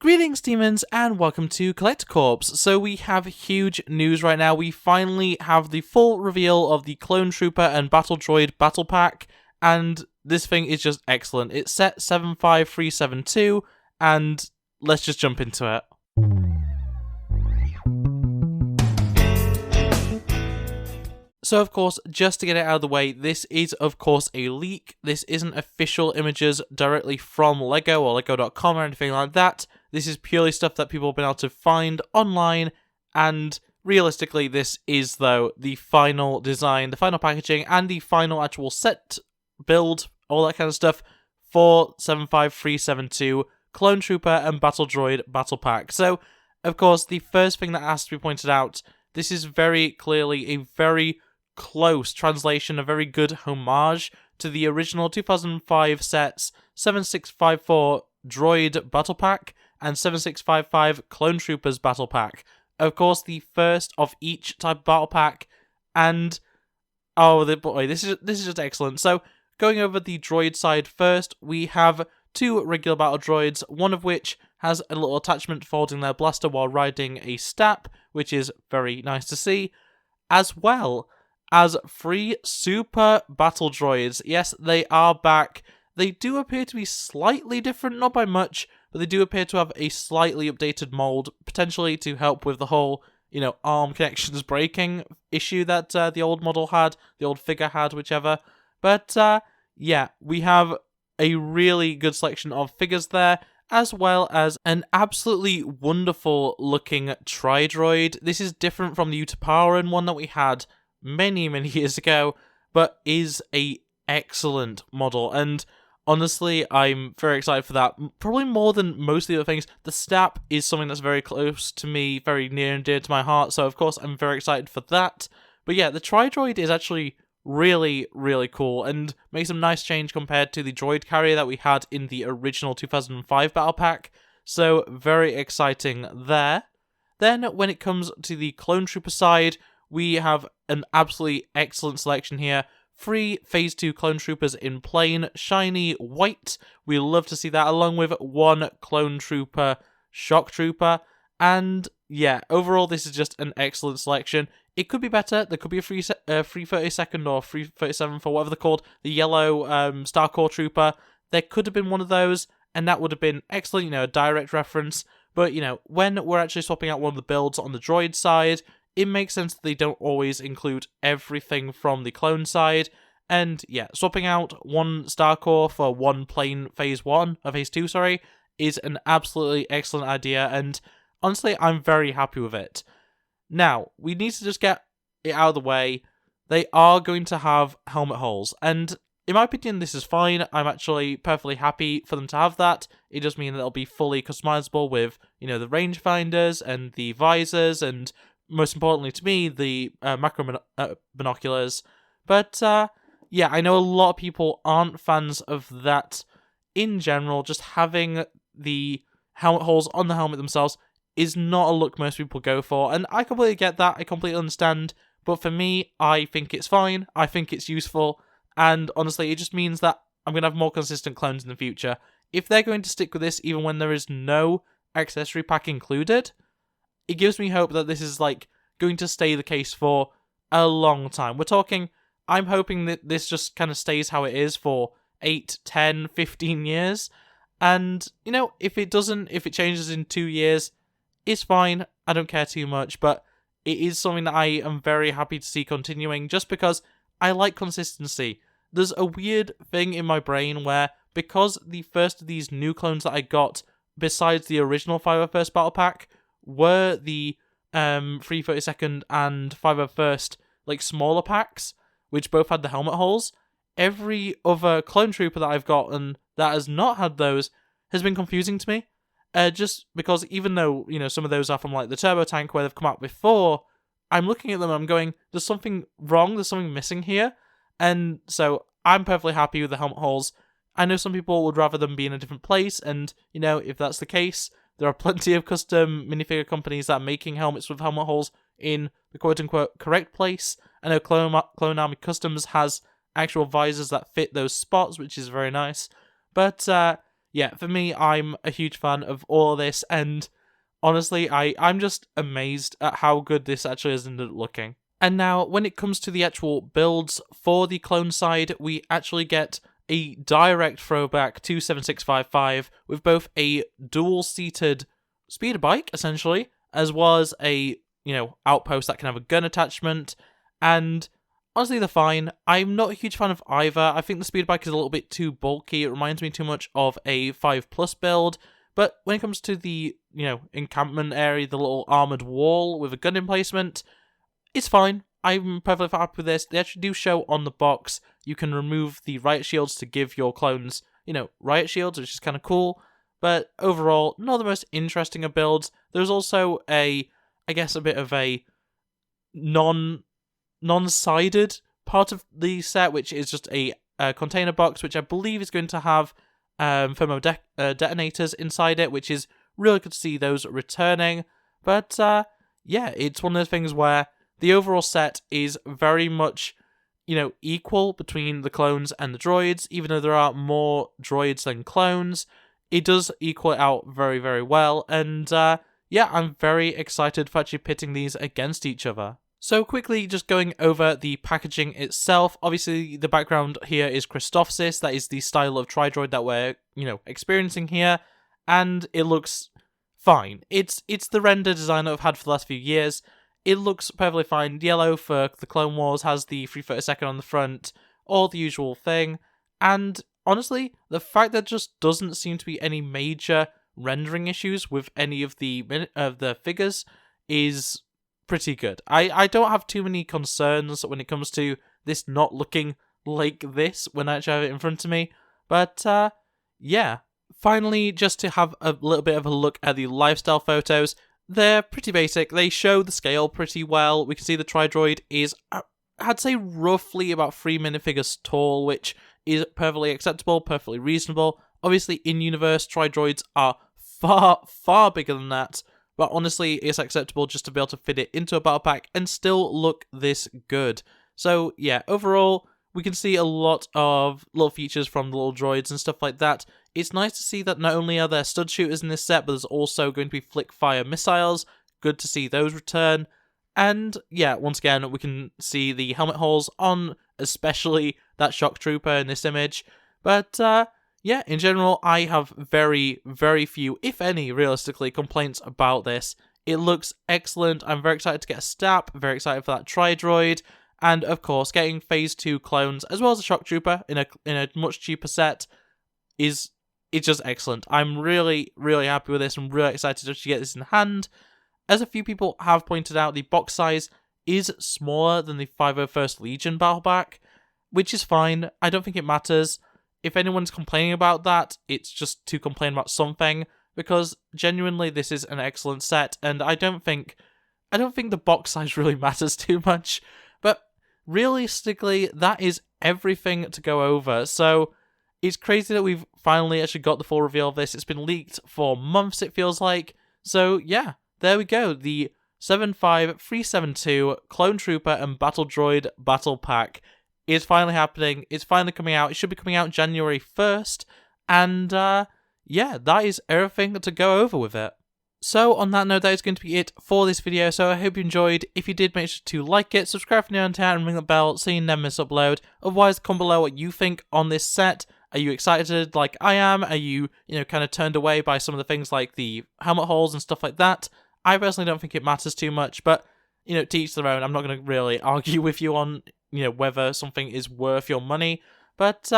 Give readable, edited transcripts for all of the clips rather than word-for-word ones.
Greetings, demons, and welcome to Collector Corps. So we have huge news right now. We finally have the full reveal of the Clone Trooper and Battle Droid Battle Pack, and this thing is just excellent. It's set 75372, and let's just jump into it. So of course, just to get it out of the way, this is of course a leak. This isn't official images directly from LEGO or LEGO.com or anything like that. This is purely stuff that people have been able to find online, and realistically this is, though, the final design, the final packaging, and the final actual set build, all that kind of stuff, for 75372 Clone Trooper and Battle Droid Battle Pack. So, of course, the first thing that has to be pointed out, this is very clearly a very close translation, a very good homage to the original 2005 sets 7654 Droid Battle Pack and 7655 Clone Troopers Battle Pack. Of course, the first of each type of battle pack, and boy, this is just excellent. So, going over the droid side first, we have two regular battle droids, one of which has a little attachment for holding their blaster while riding a stap, which is very nice to see, as well as 3 Super Battle Droids. Yes, they are back. They do appear to be slightly different, not by much, but they do appear to have a slightly updated mold, potentially to help with the whole, arm connections breaking issue that the old model had, the old figure had, whichever. But, yeah, we have a really good selection of figures there, as well as an absolutely wonderful looking Tri-Droid. This is different from the Utaparan one that we had many years ago, but is a excellent model, and honestly, I'm very excited for that. Probably more than most of the other things. The stap is something that's very close to me, very near and dear to my heart, so of course I'm very excited for that. But yeah, the Tri-Droid is actually really cool, and makes some nice change compared to the droid carrier that we had in the original 2005 battle pack, so very exciting there. Then, when it comes to the Clone Trooper side, we have an absolutely excellent selection here. 3 Phase 2 Clone Troopers in plain, shiny white. We love to see that, along with 1 Clone Trooper Shock Trooper. And yeah, overall this is just an excellent selection. It could be better. There could be a 332nd or 337th or whatever they're called. The yellow Star Core Trooper. There could have been one of those, and that would have been excellent, a direct reference. But, when we're actually swapping out one of the builds on the droid side, it makes sense that they don't always include everything from the clone side, and yeah, swapping out 1 Star Core for 1 plain Phase 2, is an absolutely excellent idea, and honestly, I'm very happy with it. Now, we need to just get it out of the way. They are going to have helmet holes, and in my opinion, this is fine. I'm actually perfectly happy for them to have that. It does mean that they'll be fully customizable with, the rangefinders and the visors, and most importantly to me, the macro binoculars. But, yeah, I know a lot of people aren't fans of that in general. Just having the helmet holes on the helmet themselves is not a look most people go for, and I completely get that, I completely understand, but for me, I think it's fine, I think it's useful, and honestly, it just means that I'm going to have more consistent clones in the future. If they're going to stick with this even when there is no accessory pack included, it gives me hope that this is, going to stay the case for a long time. I'm hoping that this just kind of stays how it is for 8, 10, 15 years. And, if it changes in 2 years, it's fine. I don't care too much. But it is something that I am very happy to see continuing, just because I like consistency. There's a weird thing in my brain where, because the first of these new clones that I got, besides the original 501st Battle Pack, were the 332nd and 501st, smaller packs, which both had the helmet holes, every other Clone Trooper that I've gotten that has not had those has been confusing to me. Just because even though, some of those are from, the Turbo Tank where they've come out before, I'm looking at them and I'm going, there's something wrong, there's something missing here. And so I'm perfectly happy with the helmet holes. I know some people would rather them be in a different place, and, if that's the case, there are plenty of custom minifigure companies that are making helmets with helmet holes in the quote-unquote correct place. I know Clone Army Customs has actual visors that fit those spots, which is very nice. But, yeah, for me, I'm a huge fan of all of this, and honestly, I'm just amazed at how good this actually has ended up looking. And now, when it comes to the actual builds for the clone side, we actually get a direct throwback to 7655 with both a dual-seated speeder bike, essentially, as well as a, outpost that can have a gun attachment, and honestly, they're fine. I'm not a huge fan of either. I think the speeder bike is a little bit too bulky. It reminds me too much of a 5 Plus build, but when it comes to the, encampment area, the little armored wall with a gun emplacement, it's fine. I'm perfectly happy with this. They actually do show on the box you can remove the riot shields to give your clones, riot shields, which is kind of cool. But overall, not the most interesting of builds. There's also a bit of a non-sided part of the set, which is just a container box, which I believe is going to have thermo detonators inside it, which is really good to see those returning. But yeah, it's one of those things where the overall set is very much, equal between the clones and the droids. Even though there are more droids than clones, it does equal it out very, very well. And yeah, I'm very excited for actually pitting these against each other. So quickly, just going over the packaging itself. Obviously, the background here is Christophsis. That is the style of Tri-Droid that we're, experiencing here. And it looks fine. It's the render design that I've had for the last few years. It looks perfectly fine. Yellow for the Clone Wars has the 332nd on the front, all the usual thing. And honestly, the fact that just doesn't seem to be any major rendering issues with any of the figures is pretty good. I don't have too many concerns when it comes to this not looking like this when I actually have it in front of me. But yeah. Finally, just to have a little bit of a look at the lifestyle photos. They're pretty basic. They show the scale pretty well. We can see the Tri-Droid is, I'd say, roughly about 3 minifigures tall, which is perfectly acceptable, perfectly reasonable. Obviously, in-universe, Tri-Droids are far, far bigger than that, but honestly, it's acceptable just to be able to fit it into a battle pack and still look this good. So, yeah, overall, we can see a lot of little features from the little droids and stuff like that. It's nice to see that not only are there stud shooters in this set, but there's also going to be flick fire missiles. Good to see those return. And yeah, once again, we can see the helmet holes on especially that shock trooper in this image. But yeah, in general, I have very, very few, if any, realistically, complaints about this. It looks excellent. I'm very excited to get a Stap, very excited for that Tri-Droid. And of course, getting Phase 2 clones, as well as a shock trooper in a much cheaper set, it's just excellent. I'm really, really happy with this. I'm really excited to actually get this in hand. As a few people have pointed out, the box size is smaller than the 501st Legion battle pack, which is fine. I don't think it matters. If anyone's complaining about that, it's just to complain about something, because genuinely this is an excellent set, and I don't think the box size really matters too much. But realistically, that is everything to go over. So it's crazy that we've finally actually got the full reveal of this. It's been leaked for months, it feels like. So yeah, there we go. The 75372 Clone Trooper and Battle Droid Battle Pack is finally happening. It's finally coming out. It should be coming out January 1st. And yeah, that is everything to go over with it. So on that note, that is going to be it for this video. So I hope you enjoyed. If you did, make sure to like it, subscribe if you're new on town, and ring the bell so you never miss upload. Otherwise, comment below what you think on this set. Are you excited like I am? Are you, kind of turned away by some of the things like the helmet holes and stuff like that? I personally don't think it matters too much, but, to each their own. I'm not going to really argue with you on, whether something is worth your money. But,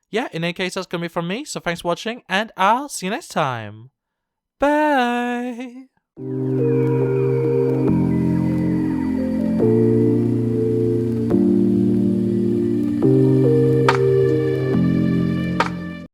yeah, in any case, that's going to be from me. So thanks for watching, and I'll see you next time. Bye!